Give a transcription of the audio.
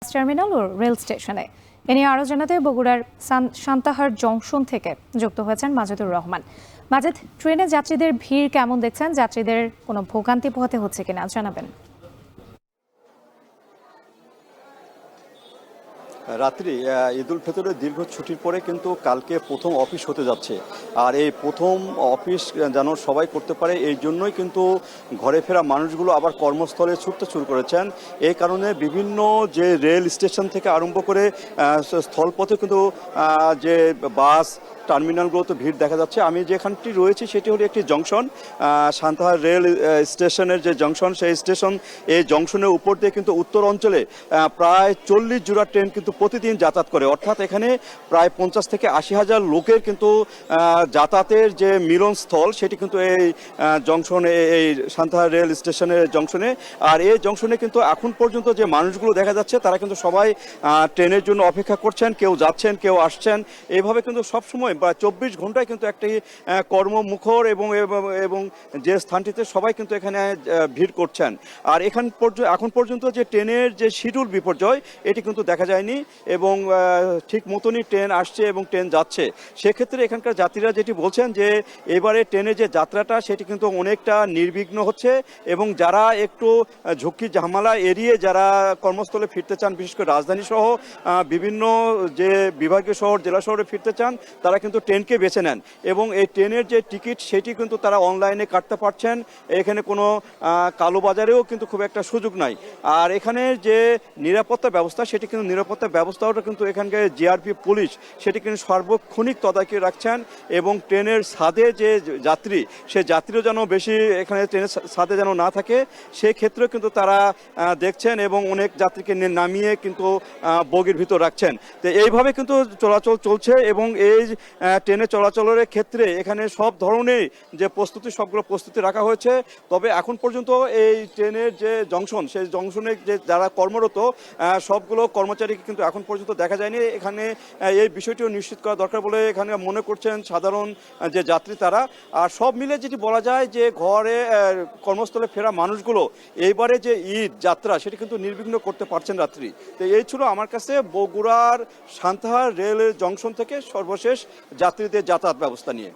Terminal ও rail স্টেশনে। এ নিয়ে আরও জানাতে বগুড়ার সান্তাহার জংশন থেকে যুক্ত হয়েছেন মাজেদুর রহমান। মাজেদ, ট্রেনে যাত্রীদের ভিড় কেমন দেখছেন? যাত্রীদের কোনো ভোগান্তি পোহাতে হচ্ছে কিনা জানাবেন। রাত্রি ঈদুল ফিতরের দীর্ঘ ছুটির পরে কিন্তু কালকে প্রথম অফিস হতে যাচ্ছে। আর এই প্রথম অফিস যেন সবাই করতে পারে এই জন্যই কিন্তু ঘরে ফেরা মানুষগুলো আবার কর্মস্থলে ছুটতে শুরু করেছেন। এই কারণে বিভিন্ন যে রেল স্টেশন থেকে আরম্ভ করে স্থলপথে কিন্তু যে বাস টার্মিনালগুলোতে ভিড় দেখা যাচ্ছে। আমি যেখানটি রয়েছি সেটি হলো একটি জংশন, সান্তাহার রেল স্টেশনের যে জংশন, সেই স্টেশন, এই জংশনের উপর দিয়ে কিন্তু উত্তর অঞ্চলে প্রায় 40 জোড়া ট্রেন কিন্তু প্রতিদিন যাতায়াত করে। অর্থাৎ এখানে প্রায় 50 থেকে 80 হাজার লোকের কিন্তু যাতায়াতের যে মিলনস্থল সেটি কিন্তু এই জংশনে, এই সান্তাহার রেল স্টেশনের জংশনে। আর এই জংশনে কিন্তু এখন পর্যন্ত যে মানুষগুলো দেখা যাচ্ছে তারা কিন্তু সবাই ট্রেনের জন্য অপেক্ষা করছেন, কেউ যাচ্ছেন কেউ আসছেন। এইভাবে কিন্তু সবসময় বা 24 ঘন্টায় কিন্তু একটি কর্মমুখর এবং যে স্থানটিতে সবাই কিন্তু এখানে ভিড় করছেন। আর এখন পর্যন্ত যে ট্রেনের যে শিডিউল বিপর্যয় এটি কিন্তু দেখা যায়নি এবং ঠিক মতনই ট্রেন আসছে এবং ট্রেন যাচ্ছে। সেক্ষেত্রে এখানকার যাত্রীরা যেটি বলছেন যে এবারে ট্রেনের যে যাত্রাটা সেটি কিন্তু অনেকটা নির্বিঘ্ন হচ্ছে এবং যারা একটু ঝুঁকি ঝামেলা এড়িয়ে যারা কর্মস্থলে ফিরতে চান, বিশেষ করে রাজধানী সহ বিভিন্ন যে বিভাগীয় শহর জেলা শহরে ফিরতে চান তারা কিন্তু ট্রেনকে বেছে নেন এবং এই ট্রেনের যে টিকিট সেটি কিন্তু তারা অনলাইনে কাটতে পারছেন। এখানে কোনো কালোবাজারেও কিন্তু খুব একটা সুযোগ নাই। আর এখানে যে নিরাপত্তা ব্যবস্থা সেটি কিন্তু নিরাপত্তা ব্যবস্থাটা কিন্তু এখানকার জিআরপি পুলিশ সেটি কিন্তু সার্বক্ষণিক তদারকি রাখছেন এবং ট্রেনের ছাদে যে যাত্রী সে যাত্রীও যেন বেশি এখানে ট্রেনের ছাদে যেন না থাকে সেই ক্ষেত্রে কিন্তু তারা দেখছেন এবং অনেক যাত্রীকে নামিয়ে কিন্তু বগির ভিতর রাখছেন। তো এইভাবে কিন্তু চলাচল চলছে এবং এই ট্রেনে চলাচলের ক্ষেত্রে এখানে সব ধরনের যে প্রস্তুতি সবগুলো প্রস্তুতি রাখা হয়েছে। তবে এখন পর্যন্ত এই ট্রেনের যে জংশন সেই জংশনে যে যারা কর্মরত সবগুলো কর্মচারীকে কিন্তু এখন পর্যন্ত দেখা যায়নি। এখানে এই বিষয়টিও নিশ্চিত করা দরকার বলে এখানে মনে করছেন সাধারণ যে যাত্রী তারা। আর সব মিলে যেটি বলা যায় যে ঘরে কর্মস্থলে ফেরা মানুষগুলো এইবারে যে ঈদ যাত্রা সেটি কিন্তু নির্বিঘ্ন করতে পারছেন রাত্রি। তো এই ছিল আমার কাছে বগুড়ার সান্তাহার রেলের জংশন থেকে সর্বশেষ যাত্রীদের যাতায়াত ব্যবস্থা নিয়ে।